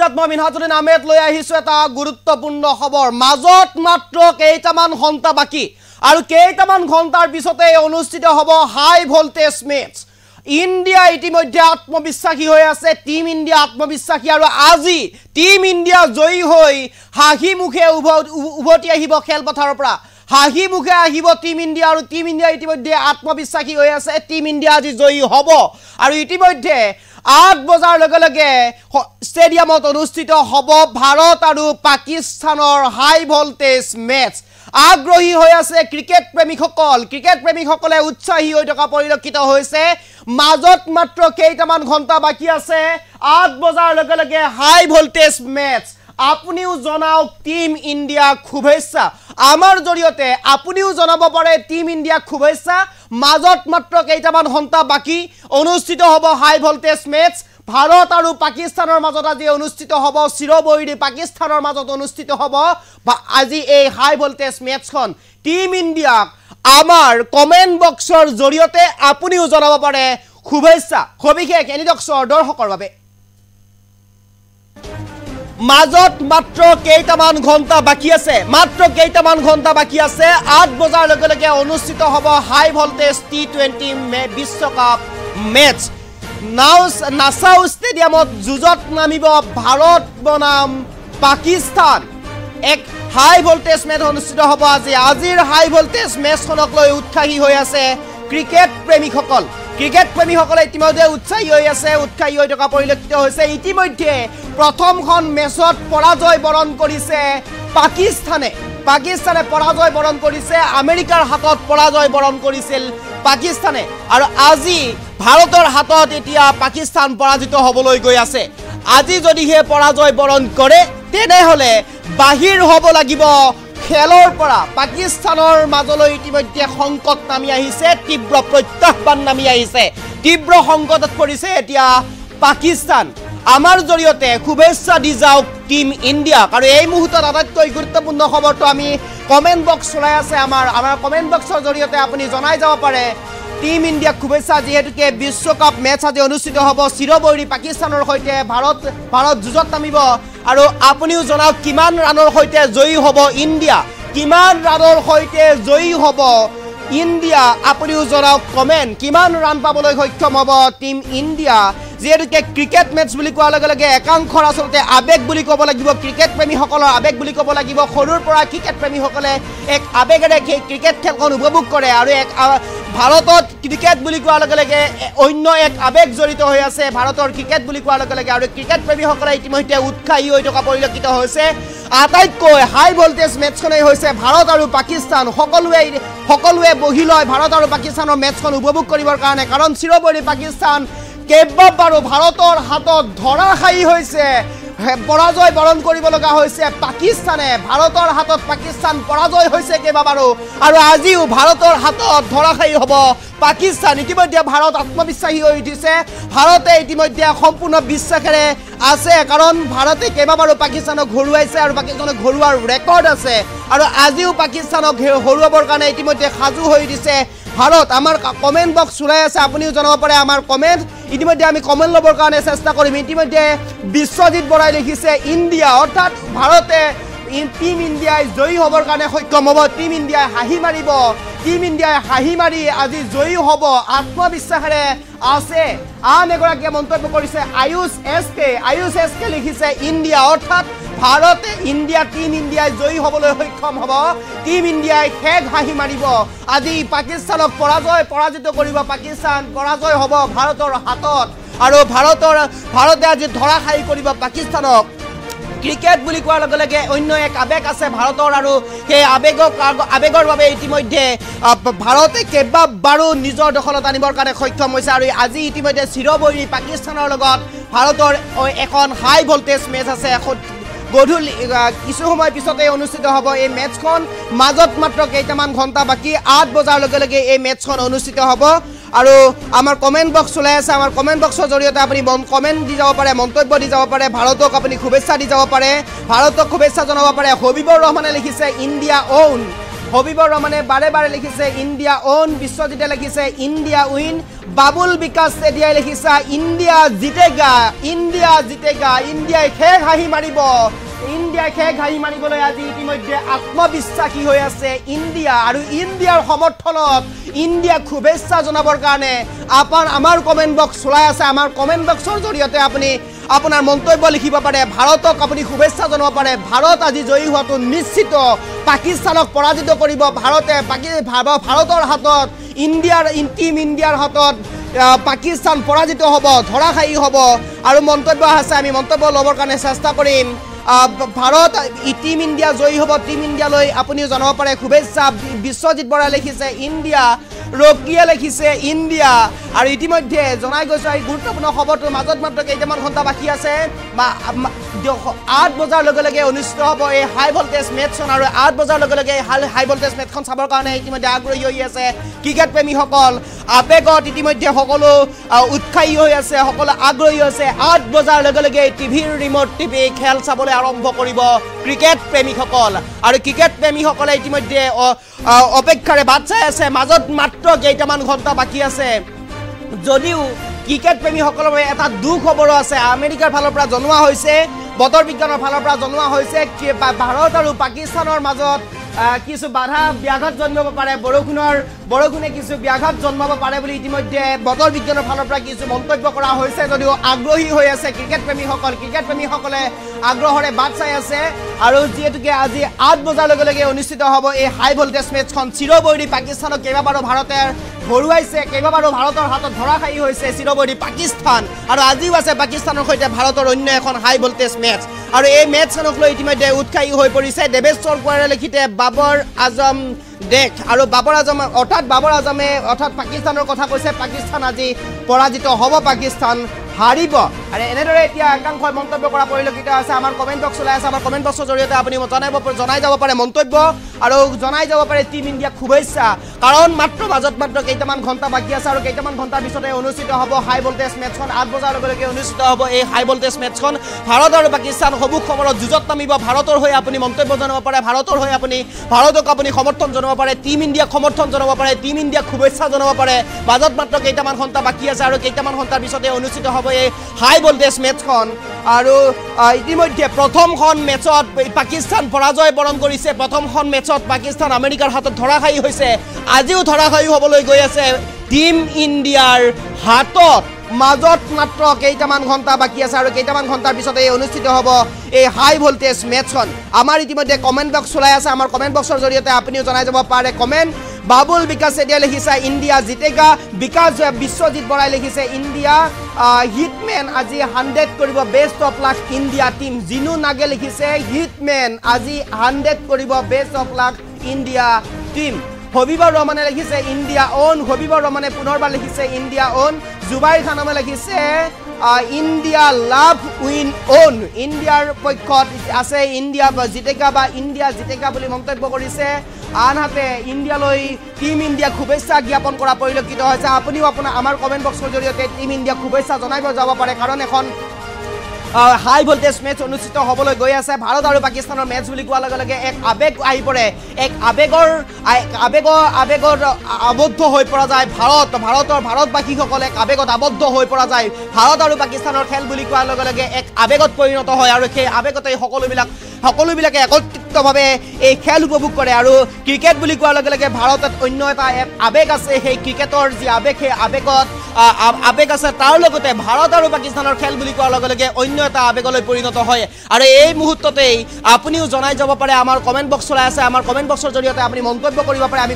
নমস্কাৰ মই মিনহাজুদ্দিন আহমেদ লৈ আহিছো এটা গুৰুত্বপূৰ্ণ খবৰ মাজত মাত্ৰ কেইটামান ঘণ্টা বাকি আৰু কেইটামান ঘণ্টাৰ পিছতে অনুষ্ঠিত হ'ব হাই ভোল্টেজ মেচ ইন্ডিয়া ইতিমধ্যে আত্মবিশ্বাসী হৈ আছে টিম ইন্ডিয়া আত্মবিশ্বাসী আৰু আজি টিম ইন্ডিয়া জয়ী হৈ হাঁহি মুখে উভতি আহিব খেলপথাৰৰ পৰা হাঁহি মুখে আহিব টিম ইন্ডিয়া আৰু টিম ইন্ডিয়া ইতিমধ্যে আত্মবিশ্বাসী হৈ আছে টিম ইন্ডিয়া আজি জয়ী হ'ব আৰু ইতিমধ্যে 8 বজাৰ লগে লগে ষ্টেডিয়ামত অনুষ্ঠিত হ'ব ভাৰত আৰু পাকিস্তানৰ হাই ভোল্টেজ মেচ আগ্ৰহী হৈ আছে ক্ৰিকেট প্ৰেমিকসকলে উৎসাহী হৈ থকা পৰিলক্ষিত হৈছে মাজত মাত্ৰ কেইটামান ঘণ্টা বাকি আছে 8 বজাৰ লগে লগে হাই ভোল্টেজ মেচ আপুনিও জনাওক টিম ইন্ডিয়া শুভেচ্ছা আমাৰ জৰিয়তে আপুনিও জনাব পাৰে টিম ইন্ডিয়া শুভেচ্ছা মাজত মাত্ৰ কেইটামান ঘণ্টা বাকি অনুষ্ঠিত হ'ব হাই ভোল্টেজ মেচ ভাৰত আৰু পাকিস্তানৰ মাজত আজি অনুষ্ঠিত হ'ব চিৰবৈৰী পাকিস্তানৰ মাজত অনুষ্ঠিত হ'ব আজি এই হাই ভোল্টেজ মেচখন টিম ইন্ডিয়াক আমাৰ কমেন্ট বক্সৰ জৰিয়তে আপুনিও জনাব পাৰে শুভেচ্ছা সবিশেষ এনিডক্সৰ দৰ্শকৰ বাবে মাজত মাত্ৰ কেইটামান ঘণ্টা বাকি আছে 8 বজাৰ লগে লগে অনুষ্ঠিত হ'ব হাই ভোল্টেজ টি20 বিশ্বকাপ মেচ নাসাউ ষ্টেডিয়ামত যুঁজত নামিব ভাৰত বনাম পাকিস্তান এক হাই ভোল্টেজ মেচ অনুষ্ঠিত হ'ব আজিৰ হাই ভোল্টেজ মেচখনক লৈ উৎসাহী হৈ আছে ক্ৰিকেট প্ৰেমিকসকলে ইতিমধ্যে উৎসাহী হৈ থকা পৰিলক্ষিত হৈছে ইতিমধ্যে প্ৰথমখন মেচত পৰাজয় বৰণ কৰিছে পাকিস্তানে পৰাজয় বৰণ কৰিছে আমেৰিকাৰ হাতত পৰাজয় বৰণ কৰিছিল পাকিস্তানে আৰু আজি ভাৰতৰ হাতত এতিয়া পাকিস্তান পৰাজিত হ'বলৈ গৈ আছে আজি যদিহে পৰাজয় বৰণ কৰে তেনেহলে বাহিৰ হ'ব লাগিব খেলৰ পৰা পাকিস্তানৰ মাজলৈ ইতিমধ্যে সংকট নামি আহিছে তীব্ৰ প্ৰত্যাহ্বান নামি আহিছে তীব্ৰ সংকটত পৰিছে এতিয়া পাকিস্তান আমাৰ জৰিয়তে শুভেচ্ছা দি যাওক টিম ইন্ডিয়া আৰু এই মুহূৰ্তত আটাইতকৈ গুৰুত্বপূৰ্ণ খবৰটো আমি কমেন্ট বক্স চলাই আছে আমাৰ কমেন্ট বক্সৰ জৰিয়তে আপুনি জনাই যাব পাৰে টিম ইন্ডিয়া শুভেচ্ছা যেহেতুকে বিশ্বকাপ মেচ আজি অনুষ্ঠিত হ'ব চিৰবৈৰী পাকিস্তানৰ সৈতে ভাৰত যুঁজত নামিব আৰু আপুনিও জনাওক কিমান ৰানৰ সৈতে জয়ী হ'ব ইন্ডিয়া আপুনিও জনাওক কমেন্ট কিমান ৰান পাবলৈ সক্ষম হ'ব টিম ইন্ডিয়া যেহেতুকে ক্ৰিকেট মেচ বুলি কোৱাৰ লগে লগে একাংশৰ আচলতে আবেগ বুলি ক'ব লাগিব ক্ৰিকেট প্ৰেমীসকলৰ আবেগ বুলি ক'ব লাগিব সৰুৰ পৰা ক্ৰিকেট প্ৰেমীসকলে এক আবেগেৰে ক্ৰিকেট খেলখন উপভোগ কৰে আৰু এক ভাৰতত ক্ৰিকেট বুলি কোৱাৰ লগে লগে অন্য এক আবেগ জড়িত হৈ আছে ভাৰতৰ ক্ৰিকেট বুলি কোৱাৰ লগে লগে আৰু ক্ৰিকেট প্ৰেমীসকলে ইতিমধ্যে উৎসাহী হৈ থকা পৰিলক্ষিত হৈছে আটাইতকৈ হাই ভোল্টেজ মেচখনেই হৈছে ভাৰত আৰু পাকিস্তান সকলোৱে বহি লয় ভাৰত আৰু পাকিস্তানৰ মেচখন উপভোগ কৰিবৰ কাৰণে কাৰণ চিৰবৈৰী পাকিস্তান কেইবাবাৰো ভাৰতৰ হাতত ধৰাশায়ী হৈছে পৰাজয় বৰণ কৰিব লগা হৈছে পাকিস্তানে ভাৰতৰ হাতত পাকিস্তান পৰাজয় হৈছে কেইবাবাৰো আৰু আজিও ভাৰতৰ হাতত ধৰাশায়ী হ'ব পাকিস্তান ইতিমধ্যে ভাৰত আত্মবিশ্বাসী হৈ উঠিছে ভাৰতে ইতিমধ্যে সম্পূৰ্ণ বিশ্বাসেৰে আছে কাৰণ ভাৰতে কেইবাবাৰো পাকিস্তানক হৰুৱাইছে আৰু পাকিস্তানক হৰুৱাৰ ৰেকৰ্ড আছে আৰু আজিও পাকিস্তানক হৰুৱাবৰ কাৰণে ইতিমধ্যে সাজু হৈ দিছে ভাৰত আমাৰ কমেন্ট বক্স চলাই আছে আপুনিও জনাব পাৰে আমাৰ কমেন্ট ইতিমধ্যে আমি কমেন্ট ল'বৰ কাৰণে চেষ্টা কৰিম ইতিমধ্যে বিশ্বজিৎ বৰাই লিখিছে ইন্ডিয়া অৰ্থাৎ ভাৰতে টিম ইন্ডিয়াই জয়ী হ'বৰ কাৰণে সক্ষম হ'ব টিম ইন্ডিয়াই হাঁহি মাৰি আজি জয়ী হ'ব আত্মবিশ্বাসেৰে আছে আন এগৰাকীয়ে মন্তব্য কৰিছে আয়ুষ এছ কে লিখিছে ইন্ডিয়া অৰ্থাৎ ভাৰতে টিম ইন্ডিয়াই জয়ী হ'বলৈ সক্ষম হ'ব টিম ইন্ডিয়াই শেষ হাঁহি মাৰিব আজি পাকিস্তানক পৰাজিত কৰিব পাকিস্তান পৰাজয় হ'ব ভাৰতৰ হাতত আৰু ভাৰতে আজি ধৰাশায়ী কৰিব পাকিস্তানক ক্ৰিকেট বুলি কোৱাৰ লগে লগে অন্য এক আবেগ আছে ভাৰতৰ আৰু সেই আবেগৰ বাবে ইতিমধ্যে ভাৰতে কেইবাবাৰো নিজৰ দখলত আনিবৰ কাৰণে সক্ষম হৈছে আৰু আজি ইতিমধ্যে চিৰবৈৰী পাকিস্তানৰ লগত ভাৰতৰ এখন হাই ভোল্টেজ মেচ আছে গধূলি কিছু সময় পিছতে অনুষ্ঠিত হ'ব এই মেচখন মাজত মাত্ৰ কেইটামান ঘণ্টা বাকি 8 বজাৰ লগে লগে এই মেচখন অনুষ্ঠিত হ'ব আৰু আমাৰ কমেন্ট বক্স চলাই আছে আমাৰ কমেন্ট বক্সৰ জৰিয়তে আপুনি কমেন্ট দি যাব পাৰে মন্তব্য দি যাব পাৰে ভাৰতক আপুনি শুভেচ্ছা দি যাব পাৰে ভাৰতক শুভেচ্ছা জনাব পাৰে হবিবৰ ৰহমানে লিখিছে ইন্ডিয়া ওন হবিবৰ ৰহমানে বাৰে বাৰে লিখিছে ইন্ডিয়া ওন বিশ্বজিতে লিখিছে ইন্ডিয়া উইন বাবুল বিকাশ চেতিয়াই লিখিছা ইণ্ডিয়া জিতেগা ইণ্ডিয়াই শেষ হাঁহি মাৰিব ইণ্ডিয়াই শেষ হাঁহি মাৰিবলৈ আজি ইতিমধ্যে আত্মবিশ্বাসী হৈ আছে ইণ্ডিয়া আৰু ইণ্ডিয়াৰ সমৰ্থনত ইণ্ডিয়াক শুভেচ্ছা জনাবৰ কাৰণে আমাৰ কমেণ্ট বক্স চলাই আছে আমাৰ কমেণ্ট বক্সৰ জৰিয়তে আপুনি আপোনাৰ মন্তব্য লিখিব পাৰে ভাৰতক আপুনি শুভেচ্ছা জনাব পাৰে ভাৰত আজি জয়ী হোৱাটো নিশ্চিত পাকিস্তানক পৰাজিত কৰিব ভাৰতৰ হাতত টিম ইণ্ডিয়াৰ হাতত পাকিস্তান পৰাজিত হ'ব ধৰাশায়ী হ'ব আৰু মন্তব্য আছে আমি মন্তব্য ল'বৰ কাৰণে চেষ্টা কৰিম ভাৰত টিম ইণ্ডিয়া জয়ী হ'ব টিম ইণ্ডিয়ালৈ আপুনিও জনাব পাৰে শুভেচ্ছা বিশ্বজিৎ বৰাই লিখিছে ইণ্ডিয়া ৰকিয়ে লিখিছে ইণ্ডিয়া আৰু ইতিমধ্যে জনাই গৈছে এই গুৰুত্বপূৰ্ণ খবৰটোৰ মাজত মাত্ৰ কেইটামান ঘণ্টা বাকী আছে 8 বজাৰ লগে লগে অনুষ্ঠিত হ'ব এই হাই ভল্টেজ মেটছখন আৰু 8 বজাৰ লগে লগে হাই ভল্টেজ মেটছখন চাবৰ কাৰণে ইতিমধ্যে আগ্ৰহী হৈ আছে ক্ৰিকেট প্ৰেমীসকল আবেগত ইতিমধ্যে সকলো উৎসাহী হৈ আছে সকলো আগ্ৰহী হৈছে 8 বজাৰ লগে লগে টিভিৰ ৰিমোট টিভি খেল চাবলৈ আৰম্ভ কৰিব ক্ৰিকেট প্ৰেমীসকল আৰু ক্ৰিকেট প্ৰেমীসকলে ইতিমধ্যে অপেক্ষাৰে বাট চাই আছে মাজত মাত্ৰ কেইটামান ঘণ্টা বাকী আছে যদিও ক্ৰিকেট প্ৰেমীসকলৰ বাবে এটা দুখ খবৰ আছে আমেৰিকাৰ ফালৰ পৰা জনোৱা হৈছে বতৰ বিজ্ঞানৰ ফালৰ পৰা জনোৱা হৈছে ভাৰত আৰু পাকিস্তানৰ মাজত কিছু বাধা ব্যাঘাত জন্মাব পাৰে বৰষুণে কিছু ব্যাঘাত জন্মাব পাৰে বুলি ইতিমধ্যে বতৰ বিজ্ঞানৰ ফালৰ পৰা কিছু মন্তব্য কৰা হৈছে যদিও আগ্ৰহী হৈ আছে ক্ৰিকেট প্ৰেমীসকলে আগ্ৰহৰে বাট চাই আছে আৰু যিহেতুকে আজি 8 বজাৰ লগে লগে অনুষ্ঠিত হ'ব এই হাই ভল্টেজ মেটছখন চিৰবৈৰী পাকিস্তানক কেইবাবাৰো ভাৰতে হৰুৱাইছে কেইবাবাৰো ভাৰতৰ হাতত ধৰাশায়ী হৈছে চিৰবৈৰী পাকিস্তান আৰু আজিও আছে পাকিস্তানৰ সৈতে ভাৰতৰ অন্য এখন হাই ভল্টেজ মেটছ আৰু এই মেটছখনক লৈ ইতিমধ্যে উৎসাহী হৈ পৰিছে দেৱেশ্বৰ কোঁৱৰে লিখিতে বাবৰ আজম দেখ আৰু বাবৰ আজমে অৰ্থাৎ পাকিস্তানৰ কথা কৈছে পাকিস্তান আজি পৰাজিত হ'ব পাকিস্তান হাৰিব আৰু এনেদৰে এতিয়া একাংশই মন্তব্য কৰা পৰিলক্ষিত আছে আমাৰ কমেণ্ট বক্স চলাই আছে আমাৰ কমেণ্ট বক্সৰ জৰিয়তে আপুনি জনাই যাব পাৰে মন্তব্য আৰু জনাই যাব পাৰে টিম ইণ্ডিয়াক শুভেচ্ছা কাৰণ মাজত মাত্ৰ কেইটামান ঘণ্টা বাকী আছে আৰু কেইটামান ঘণ্টাৰ পিছতে অনুষ্ঠিত হ'ব হাই ভল্টেজ মেটছখন 8 বজাৰ লগে লগে অনুষ্ঠিত হ'ব এই হাই ভল্টেজ মেটছখন ভাৰত আৰু পাকিস্তান সবুক খবৰত যুঁজত নামিব ভাৰতৰ হৈ আপুনি মন্তব্য জনাব পাৰে ভাৰতৰ হৈ ভাৰতক আপুনি সমৰ্থন জনাব পাৰে টিম ইণ্ডিয়াক সমৰ্থন জনাব পাৰে টিম ইণ্ডিয়াক শুভেচ্ছা জনাব পাৰে মাজত মাত্ৰ কেইটামান ঘণ্টা বাকী আছে আৰু কেইটামান ঘণ্টাৰ পিছতে অনুষ্ঠিত হ'ব এই হাই ভল্টেজ মেটছখন আৰু ইতিমধ্যে প্ৰথমখন মেটছত পাকিস্তান পৰাজয় বৰণ কৰিছে প্ৰথমখন মেটছত পাকিস্তান আমেৰিকাৰ হাতত ধৰাশায়ী হৈছে আজিও ধৰাশায়ী হ'বলৈ গৈ আছে টিম ইণ্ডিয়াৰ হাতত মাজত মাত্ৰ কেইটামান ঘণ্টা বাকী আছে আৰু কেইটামান ঘণ্টাৰ পিছতে অনুষ্ঠিত হ'ব এই হাই ভল্টেজ মেটছখন আমাৰ ইতিমধ্যে কমেণ্ট বক্স চলাই আছে আমাৰ কমেণ্ট বক্সৰ জৰিয়তে আপুনিও জনাই যাব পাৰে কমেণ্ট বাবুল বিকাশ চেতিয়াই লিখিছে ইণ্ডিয়া জিতেগা বিশ্বজিৎ বৰাই লিখিছে ইণ্ডিয়া হিটমেন আজি 100 কৰিব best of luck India team Jinu Nage লিখিছে হিটমেন আজি 100 কৰিব best of luck India team Habibur Rahman লিখিছে ইণ্ডিয়া অন হবিবৰ ৰহমানে পুনৰবাৰ লিখিছে ইণ্ডিয়া অন জুবাইৰ খানমে লিখিছে ইণ্ডিয়া লাভ উইন অন ইণ্ডিয়াৰ পক্ষত আছে ইণ্ডিয়া জিতেগা বা ইণ্ডিয়া জিতেগা বুলি মন্তব্য কৰিছে আনহাতে ইণ্ডিয়ালৈ টিম ইণ্ডিয়াক শুভেচ্ছা জ্ঞাপন কৰা পৰিলক্ষিত হৈছে আপুনিও আমাৰ কমেণ্ট বক্সৰ জৰিয়তে টিম ইণ্ডিয়াক শুভেচ্ছা জনাব যাব পাৰে কাৰণ এখন হাই ভল্টেজ মেটছ অনুষ্ঠিত হ'বলৈ গৈ আছে ভাৰত আৰু পাকিস্তানৰ মেটছ বুলি কোৱাৰ লগে লগে এক আবেগ আহি পৰে এক আবেগৰ আবদ্ধ হৈ পৰা যায় ভাৰতবাসীসকল এক আবেগত আবদ্ধ হৈ পৰা যায় ভাৰত আৰু পাকিস্তানৰ খেল বুলি কোৱাৰ লগে লগে এক আবেগত পৰিণত হয় আৰু সেই আবেগতে সকলোবিলাকে একত্ৰিতভাৱে এই খেল উপভোগ কৰে আৰু ক্ৰিকেট বুলি কোৱাৰ লগে লগে ভাৰতত অন্য এটা আবেগ আছে সেই ক্ৰিকেটৰ যি আবেগ সেই আবেগ আছে তাৰ লগতে ভাৰত আৰু পাকিস্তানৰ খেল বুলি কোৱাৰ লগে লগে অন্য এটা আবেগলৈ পৰিণত হয় আৰু এই মুহূৰ্ততেই আপুনিও জনাই যাব পাৰে আমাৰ কমেণ্ট বক্স চলাই আছে আমাৰ কমেণ্ট বক্সৰ জৰিয়তে আপুনি মন্তব্য কৰিব পাৰে আমি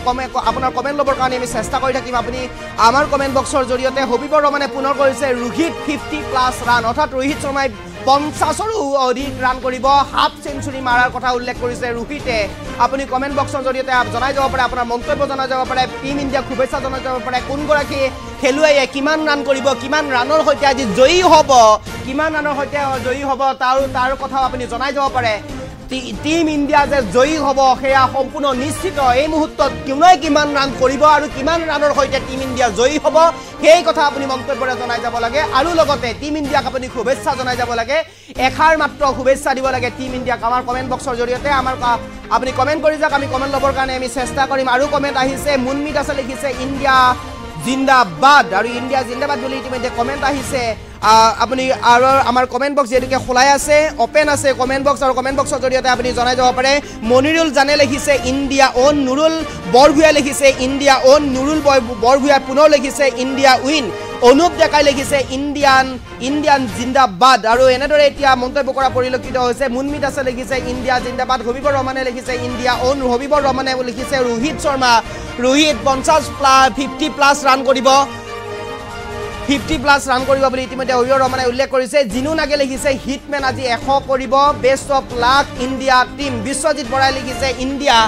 আপোনাৰ কমেণ্ট ল'বৰ কাৰণে আমি চেষ্টা কৰি থাকিম আপুনি আমাৰ কমেণ্ট বক্সৰ জৰিয়তে হবিবৰ ৰহমানে পুনৰ কৰিছে ৰোহিত 50+ ৰান অৰ্থাৎ ৰোহিত শৰ্মাই 50ৰো অধিক ৰান কৰিব হাফ চেঞ্চুৰী মাৰাৰ কথা উল্লেখ কৰিছে ৰোহিতে আপুনি কমেণ্ট বক্সৰ জৰিয়তে জনাই যাব পাৰে আপোনাৰ মন্তব্য জনাই যাব পাৰে টিম ইণ্ডিয়াক শুভেচ্ছা জনাই যাব পাৰে কোনগৰাকী খেলুৱৈয়ে কিমান ৰান কৰিব কিমান ৰানৰ সৈতে আজি জয়ী হ'ব কিমান ৰানৰ সৈতে জয়ী হ'ব তাৰ কথাও আপুনি জনাই যাব পাৰে টিম ইণ্ডিয়া যে জয়ী হ'ব সেয়া সম্পূৰ্ণ নিশ্চিত এই মুহূৰ্তত কোনে কিমান ৰান কৰিব আৰু কিমান ৰানৰ সৈতে টিম ইণ্ডিয়া জয়ী হ'ব সেই কথা আপুনি মন্তব্যৰে জনাই যাব লাগে আৰু লগতে টিম ইণ্ডিয়াক আপুনি শুভেচ্ছা জনাই যাব লাগে এখাৰ মাত্ৰ শুভেচ্ছা দিব লাগে টিম ইণ্ডিয়াক আমাৰ কমেণ্ট বক্সৰ জৰিয়তে আপুনি কমেণ্ট কৰি যাওক আমি কমেণ্ট ল'বৰ কাৰণে আমি চেষ্টা কৰিম আৰু কমেণ্ট আহিছে মুনমিত আছে লিখিছে ইণ্ডিয়া জিন্দাবাদ আৰু ইণ্ডিয়া জিন্দাবাদ বুলি ইতিমধ্যে কমেণ্ট আহিছে আপুনি আৰু আমাৰ কমেণ্ট বক্স যেনেকৈ খোলাই আছে অপেন আছে কমেণ্ট বক্স আৰু কমেণ্ট বক্সৰ জৰিয়তে আপুনি জনাই যাব পাৰে মনিৰুল জানে লিখিছে ইণ্ডিয়া অন নুৰুল বৰভূঞা লিখিছে ইণ্ডিয়া অন নুৰুল বৰভূঞা পুনৰ লিখিছে ইণ্ডিয়া উইন অনুপ ডেকাই লিখিছে ইণ্ডিয়ান জিন্দাবাদ আৰু এনেদৰে এতিয়া মন্তব্য কৰা পৰিলক্ষিত হৈছে মুনমিত আছে লিখিছে ইণ্ডিয়া জিন্দাবাদ হবিবৰ ৰহমানে লিখিছে ইণ্ডিয়া অন হবিবৰ ৰহমানে লিখিছে ৰোহিত শৰ্মা ৰোহিত 50+ ৰান কৰিব 50+ ৰান কৰিব বুলি ইতিমধ্যে হবিবৰ ৰহমানে উল্লেখ কৰিছে জিনু নাগে লিখিছে হিটমেন আজি 100 কৰিব best of luck India team Biswajit Bora লিখিছে ইণ্ডিয়া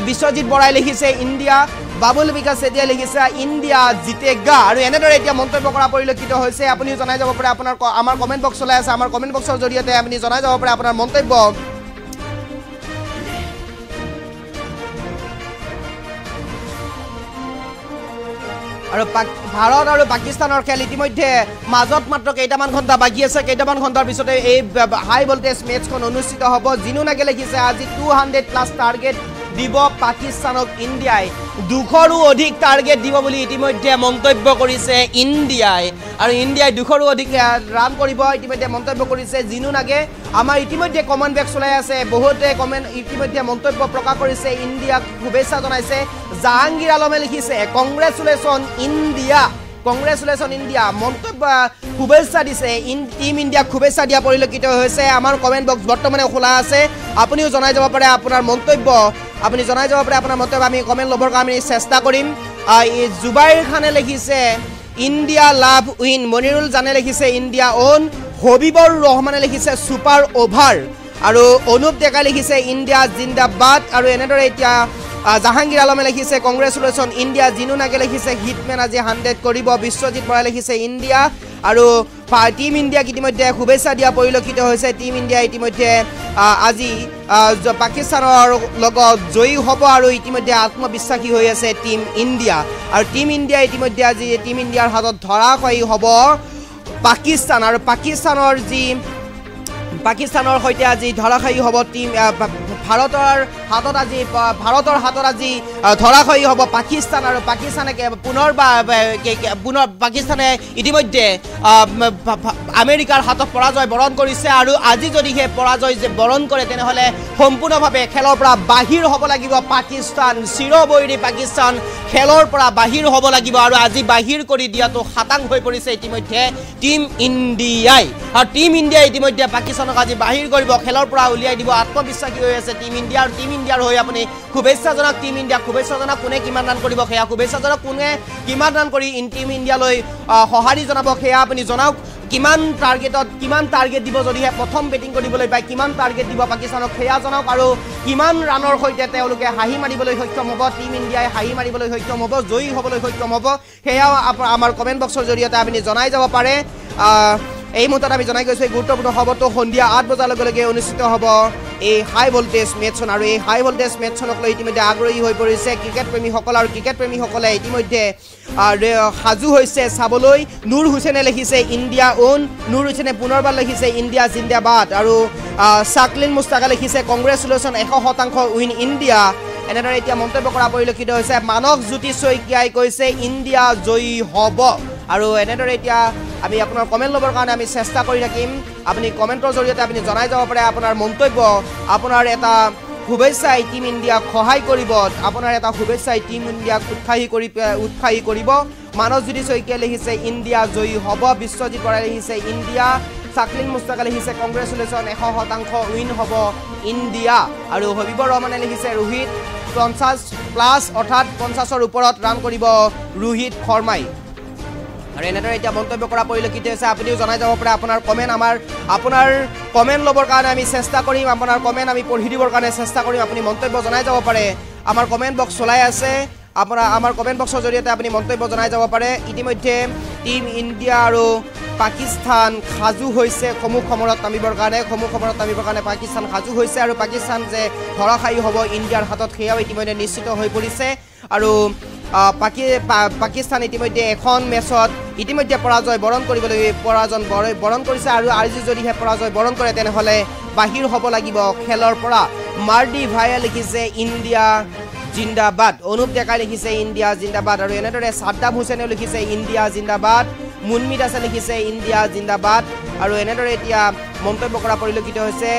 বিশ্বজিৎ বৰাই লিখিছে ইণ্ডিয়া বাবুল বিকাশ চেতিয়া লিখিছে ইণ্ডিয়া জিতেগা আৰু এনেদৰে এতিয়া মন্তব্য কৰা পৰিলক্ষিত হৈছে আপুনিও জনাই যাব পাৰে আপোনাৰ আমাৰ কমেণ্ট বক্স চলাই আছে আমাৰ কমেণ্ট বক্সৰ জৰিয়তে আপুনি জনাই যাব পাৰে আপোনাৰ মন্তব্য আৰু ভাৰত আৰু পাকিস্তানৰ খেল ইতিমধ্যে মাজত মাত্ৰ কেইটামান ঘণ্টা বাকী আছে কেইটামান ঘণ্টাৰ পিছতে এই হাই ভল্টেজ মেচখন অনুষ্ঠিত হ'ব জিনু নাগে লিখিছে আজি 200+ টাৰ্গেট দিব পাকিস্তানক ইণ্ডিয়াই 200ৰো অধিক টাৰ্গেট দিব বুলি ইতিমধ্যে মন্তব্য কৰিছে ইণ্ডিয়াই আৰু ইণ্ডিয়াই 200ৰো অধিক ৰান কৰিব ইতিমধ্যে মন্তব্য কৰিছে জিনু নাগে আমাৰ ইতিমধ্যে কমেণ্ট বেক চলাই আছে বহুতে কমেণ্ট ইতিমধ্যে মন্তব্য প্ৰকাশ কৰিছে ইণ্ডিয়াক শুভেচ্ছা জনাইছে জাহাংগীৰ আলমে লিখিছে কংগ্ৰেচুলেশ্যন ইণ্ডিয়া মন্তব্য শুভেচ্ছা দিছে টিম ইণ্ডিয়াক শুভেচ্ছা দিয়া পৰিলক্ষিত হৈছে আমাৰ কমেণ্ট বক্স বৰ্তমানে খোলা আছে আপুনিও জনাই যাব পাৰে আপোনাৰ মন্তব্য আপুনি জনাই যাব পাৰে আপোনাৰ মন্তব্য আমি কমেণ্ট ল'বৰ কাৰণে চেষ্টা কৰিম জুবাইৰ খানে লিখিছে ইণ্ডিয়া লাভ উইন মনিৰুল জানে লিখিছে ইণ্ডিয়া অন হবিবৰ ৰহমানে লিখিছে ছুপাৰ অভাৰ আৰু অনুপ ডেকা লিখিছে ইণ্ডিয়া জিন্দাবাদ আৰু এনেদৰে এতিয়া জাহাংগীৰ আলমে লিখিছে কংগ্ৰেচুলেশ্যন ইণ্ডিয়া জিনু নাগে লিখিছে হিটমেন আজি 100 কৰিব বিশ্বজিৎ বৰাই লিখিছে ইণ্ডিয়া আৰু টিম ইণ্ডিয়াক ইতিমধ্যে শুভেচ্ছা দিয়া পৰিলক্ষিত হৈছে টিম ইণ্ডিয়া ইতিমধ্যে আজি পাকিস্তানৰ লগত জয়ী হ'ব আৰু ইতিমধ্যে আত্মবিশ্বাসী হৈ আছে টিম ইণ্ডিয়া আৰু টিম ইণ্ডিয়া ইতিমধ্যে আজি টিম ইণ্ডিয়াৰ হাতত ধৰাশায়ী হ'ব পাকিস্তান আৰু পাকিস্তানৰ সৈতে আজি ধৰাশায়ী হ'ব টিম ভাৰতৰ হাতত আজি ধৰাশায়ী হ'ব পাকিস্তান আৰু পাকিস্তানে পুনৰ পাকিস্তানে ইতিমধ্যে আমেৰিকাৰ হাতত পৰাজয় বৰণ কৰিছে আৰু আজি যদি সেই পৰাজয় বৰণ কৰে তেনেহ'লে সম্পূৰ্ণভাৱে খেলৰ পৰা বাহিৰ হ'ব লাগিব পাকিস্তান চিৰবৈৰী পাকিস্তান খেলৰ পৰা বাহিৰ হ'ব লাগিব আৰু আজি বাহিৰ কৰি দিয়াটো খাটাং হৈ পৰিছে ইতিমধ্যে টিম ইণ্ডিয়াই আৰু টিম ইণ্ডিয়াই ইতিমধ্যে পাকিস্তানক আজি বাহিৰ কৰিব খেলৰ পৰা উলিয়াই দিব আত্মবিশ্বাসী হৈ আছে টিম ইণ্ডিয়াৰ হৈ আপুনি শুভেচ্ছা জনাওক টিম ইণ্ডিয়াক শুভেচ্ছা জনাওক কোনে কিমান ৰান কৰিব সেয়া শুভেচ্ছা জনাওক কোনে কিমান ৰান কৰি টিম ইণ্ডিয়ালৈ সঁহাৰি জনাব সেয়া আপুনি জনাওক কিমান টাৰ্গেট দিব যদিহে প্ৰথম বেটিং কৰিবলৈ পায় কিমান টাৰ্গেট দিব পাকিস্তানক সেয়া জনাওক আৰু কিমান ৰানৰ সৈতে তেওঁলোকে হাঁহি মাৰিবলৈ সক্ষম হ'ব টিম ইণ্ডিয়াই হাঁহি মাৰিবলৈ সক্ষম হ'ব জয়ী হ'বলৈ সক্ষম হ'ব সেয়াও আমাৰ কমেণ্ট বক্সৰ জৰিয়তে আপুনি জনাই যাব পাৰে এই মুহূৰ্তত আমি জনাই গৈছোঁ এই গুৰুত্বপূৰ্ণ খবৰটো সন্ধিয়া 8 বজাৰ লগে লগে অনুষ্ঠিত হ'ব এই হাই ভল্টেজ মেচখন আৰু এই হাই ভল্টেজ মেচখনক লৈ ইতিমধ্যে আগ্ৰহী হৈ পৰিছে ক্ৰিকেট প্ৰেমীসকল আৰু ক্ৰিকেট প্ৰেমীসকলে ইতিমধ্যে সাজু হৈছে চাবলৈ নুৰ হুছেইনে লিখিছে ইণ্ডিয়া অন নুৰ হুছেইনে পুনৰবাৰ লিখিছে ইণ্ডিয়া জিন্দাবাদ আৰু চাকলিন মুস্তাকা লিখিছে কংগ্ৰেচুলেশ্যন 100% উইন ইণ্ডিয়া এনেদৰে এতিয়া মন্তব্য কৰা পৰিলক্ষিত হৈছে মানস জ্যোতি শইকীয়াই কৈছে ইণ্ডিয়া জয়ী হ'ব আৰু এনেদৰে এতিয়া আমি আপোনাৰ কমেণ্ট ল'বৰ কাৰণে আমি চেষ্টা কৰি থাকিম আপুনি কমেণ্টৰ জৰিয়তে আপুনি জনাই যাব পাৰে আপোনাৰ মন্তব্য আপোনাৰ এটা শুভেচ্ছাই টিম ইণ্ডিয়াক সহায় কৰিব আপোনাৰ এটা শুভেচ্ছাই টিম ইণ্ডিয়াক উৎসাহী কৰিব মানস জ্যোতি শইকীয়াই লিখিছে ইণ্ডিয়া জয়ী হ'ব বিশ্বজিৎ বৰাই লিখিছে ইণ্ডিয়া চাকলিন মুস্তাকা লিখিছে কংগ্ৰেচুলেশ্যন 100% উইন হ'ব ইণ্ডিয়া আৰু হবিবৰ ৰহমানে লিখিছে ৰোহিত 50+ অৰ্থাৎ 50ৰ ওপৰত ৰান কৰিব ৰোহিত শৰ্মাই আৰু এনেদৰে এতিয়া মন্তব্য কৰা পৰিলক্ষিত হৈছে আপুনিও জনাই যাব পাৰে আপোনাৰ কমেণ্ট ল'বৰ কাৰণে আমি চেষ্টা কৰিম আপোনাৰ কমেণ্ট আমি পঢ়ি দিবৰ কাৰণে চেষ্টা কৰিম আপুনি মন্তব্য জনাই যাব পাৰে আমাৰ কমেণ্ট বক্স চলাই আছে আমাৰ কমেণ্ট বক্সৰ জৰিয়তে আপুনি মন্তব্য জনাই যাব পাৰে ইতিমধ্যে টিম ইণ্ডিয়া আৰু পাকিস্তান সাজু হৈছে সমূহ সমৰত নামিবৰ কাৰণে পাকিস্তান সাজু হৈছে আৰু পাকিস্তান যে ধৰাশায়ী হ'ব ইণ্ডিয়াৰ হাতত সেয়াও ইতিমধ্যে নিশ্চিত হৈ পৰিছে আৰু পাকিস্তান ইতিমধ্যে এখন মেচত ইতিমধ্যে পৰাজয় বৰণ কৰিছে আৰু আজি যদিহে পৰাজয় বৰণ কৰে তেনেহ'লে বাহিৰ হ'ব লাগিব খেলৰ পৰা মাৰ্ডি ভাইয়ে লিখিছে ইণ্ডিয়া জিন্দাবাদ অনুপ ডেকাই লিখিছে ইণ্ডিয়া জিন্দাবাদ আৰু এনেদৰে সাদ্দাম হুছেইনেও লিখিছে ইণ্ডিয়া জিন্দাবাদ মুনমি দাসে লিখিছে ইণ্ডিয়া জিন্দাবাদ আৰু এনেদৰে এতিয়া মন্তব্য কৰা পৰিলক্ষিত হৈছে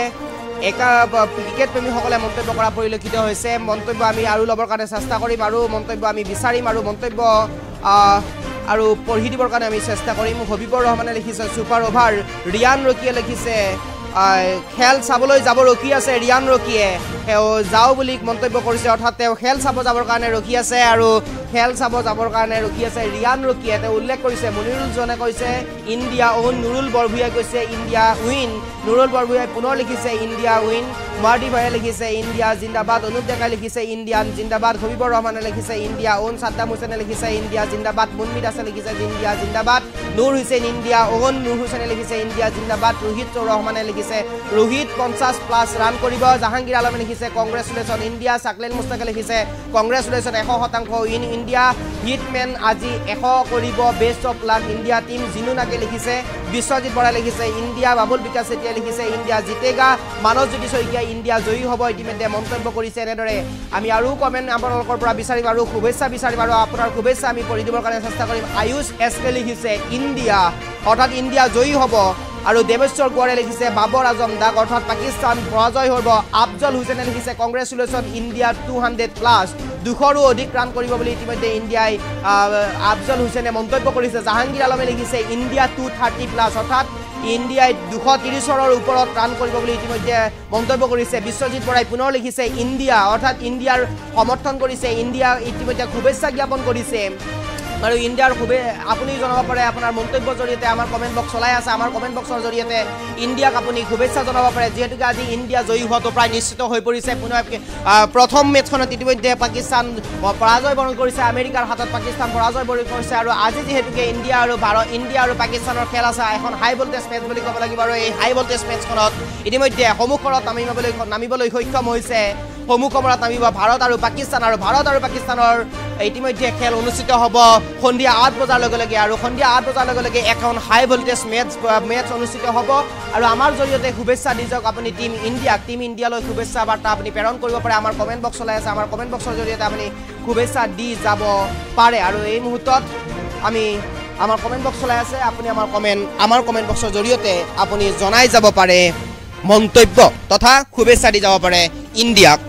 ক্ৰিকেট প্ৰেমীসকলে মন্তব্য কৰা পৰিলক্ষিত হৈছে মন্তব্য আমি আৰু ল'বৰ কাৰণে চেষ্টা কৰিম আৰু মন্তব্য আমি বিচাৰিম আৰু মন্তব্য আৰু পঢ়ি দিবৰ কাৰণে আমি চেষ্টা কৰিম হবিবৰ ৰহমানে লিখিছে ছুপাৰ অভাৰ ৰিয়ান ৰকিয়ে লিখিছে খেল চাবলৈ যাব ৰখি আছে ৰিয়ান ৰকিয়ে যাওঁ বুলি মন্তব্য কৰিছে অৰ্থাৎ তেওঁ খেল চাব যাবৰ কাৰণে ৰখি আছে আৰু খেল চাব যাবৰ কাৰণে ৰখি আছে ৰিয়ান ৰকিয়ে তেওঁ উল্লেখ কৰিছে মনিৰুল জনে কৈছে ইণ্ডিয়া ওন নুৰুল বৰভূঞাই কৈছে ইণ্ডিয়া উইন নুৰুল বৰভূঞাই পুনৰ লিখিছে ইণ্ডিয়া উইন মাৰ্ডি ভাইয়ে লিখিছে ইণ্ডিয়া জিন্দাবাদ অনুপ ডেকাই লিখিছে ইণ্ডিয়ান জিন্দাবাদ হবিবৰ ৰহমানে লিখিছে ইণ্ডিয়া ওন সাদ্দাম হুছেইনে লিখিছে ইণ্ডিয়া জিন্দাবাদ মুনমি দাসে লিখিছে ইণ্ডিয়া জিন্দাবাদ নুৰ হুছেইন ইণ্ডিয়া ওন নুৰ হুছেইনে লিখিছে ইণ্ডিয়া জিন্দাবাদ ৰোহিত ৰহমানে লিখিছে ৰোহিত 50+ ৰান কৰিব জাহাংগীৰ আলমে লিখিছে কংগ্ৰেচুলেশ্যন ইণ্ডিয়া চাকলেন মুস্তাকে লিখিছে কংগ্ৰেচুলেশ্যন 100% ইন ইণ্ডিয়া হিটমেন আজি 100 কৰিব best of luck India team জিনুনাকে লিখিছে বিশ্বজিৎ বৰাই লিখিছে ইণ্ডিয়া বাবুল বিকাশ চেতিয়া লিখিছে ইণ্ডিয়া জিতেগা মানসজ্যোতি শইকীয়া ইণ্ডিয়া জয়ী হ'ব ইতিমধ্যে মন্তব্য কৰিছে এনেদৰে আমি আৰু কমেণ্ট আপোনালোকৰ পৰা বিচাৰিম আৰু শুভেচ্ছা বিচাৰিম আৰু আপোনাৰ শুভেচ্ছা আমি পঢ়ি দিবৰ কাৰণে চেষ্টা কৰিম আয়ুষ এছকে লিখিছে ইণ্ডিয়া অৰ্থাৎ ইণ্ডিয়া জয়ী হ'ব আৰু দেৱেশ্বৰ গোৱাৰে লিখিছে বাবৰ আজম দাগ অৰ্থাৎ পাকিস্তান পৰাজয় হ'ব আফজল হুছেইনে লিখিছে কংগ্ৰেচুলেশ্যন ইণ্ডিয়া 200+ 200ৰো অধিক ৰান কৰিব বুলি ইতিমধ্যে ইণ্ডিয়াই আফজল হুছেইনে মন্তব্য কৰিছে জাহাংগীৰ আলমে লিখিছে ইণ্ডিয়া 230+ অৰ্থাৎ ইণ্ডিয়াই 230ৰ ওপৰত ৰান কৰিব বুলি ইতিমধ্যে মন্তব্য কৰিছে বিশ্বজিৎ বৰাই পুনৰ লিখিছে ইণ্ডিয়া অৰ্থাৎ ইণ্ডিয়াৰ সমৰ্থন কৰিছে ইণ্ডিয়া ইতিমধ্যে শুভেচ্ছা জ্ঞাপন কৰিছে আৰু ইণ্ডিয়াৰ খুবে আপুনি জনাব পাৰে আপোনাৰ মন্তব্যৰ জৰিয়তে আমাৰ কমেণ্ট বক্স চলাই আছে আমাৰ কমেণ্ট বক্সৰ জৰিয়তে ইণ্ডিয়াক আপুনি শুভেচ্ছা জনাব পাৰে যিহেতুকে আজি ইণ্ডিয়া জয়ী হোৱাটো প্ৰায় নিশ্চিত হৈ পৰিছে পুনৰ প্ৰথম মেচখনত ইতিমধ্যে পাকিস্তান পৰাজয় বৰণ কৰিছে আমেৰিকাৰ হাতত পাকিস্তান পৰাজয় বৰণ কৰিছে আৰু আজি যিহেতুকে ইণ্ডিয়া আৰু পাকিস্তানৰ খেল আছে এখন হাই ভল্টেজ মেচ বুলি ক'ব লাগিব আৰু এই হাই ভল্টেজ মেচখনত ইতিমধ্যে সন্মুখত নামিবলৈ সক্ষম হৈছে সন্মুখত নামিব ভাৰত আৰু পাকিস্তানৰ ইতিমধ্যে খেল অনুষ্ঠিত হ'ব সন্ধিয়া 8 বজাৰ লগে লগে আৰু সন্ধিয়া 8 বজাৰ লগে লগে এখন হাই ভল্টেজ মেচ অনুষ্ঠিত হ'ব আৰু আমাৰ জৰিয়তে শুভেচ্ছা দি যাওক আপুনি টিম ইণ্ডিয়ালৈ শুভেচ্ছা বাৰ্তা আপুনি প্ৰেৰণ কৰিব পাৰে আমাৰ কমেণ্ট বক্স চলাই আছে আমাৰ কমেণ্ট বক্সৰ জৰিয়তে আপুনি শুভেচ্ছা দি যাব পাৰে আৰু এই মুহূৰ্তত আমি আমাৰ কমেণ্ট বক্স চলাই আছে আপুনি আমাৰ কমেণ্ট বক্সৰ জৰিয়তে আপুনি জনাই যাব পাৰে মন্তব্য তথা শুভেচ্ছা দি যাব পাৰে ইণ্ডিয়াক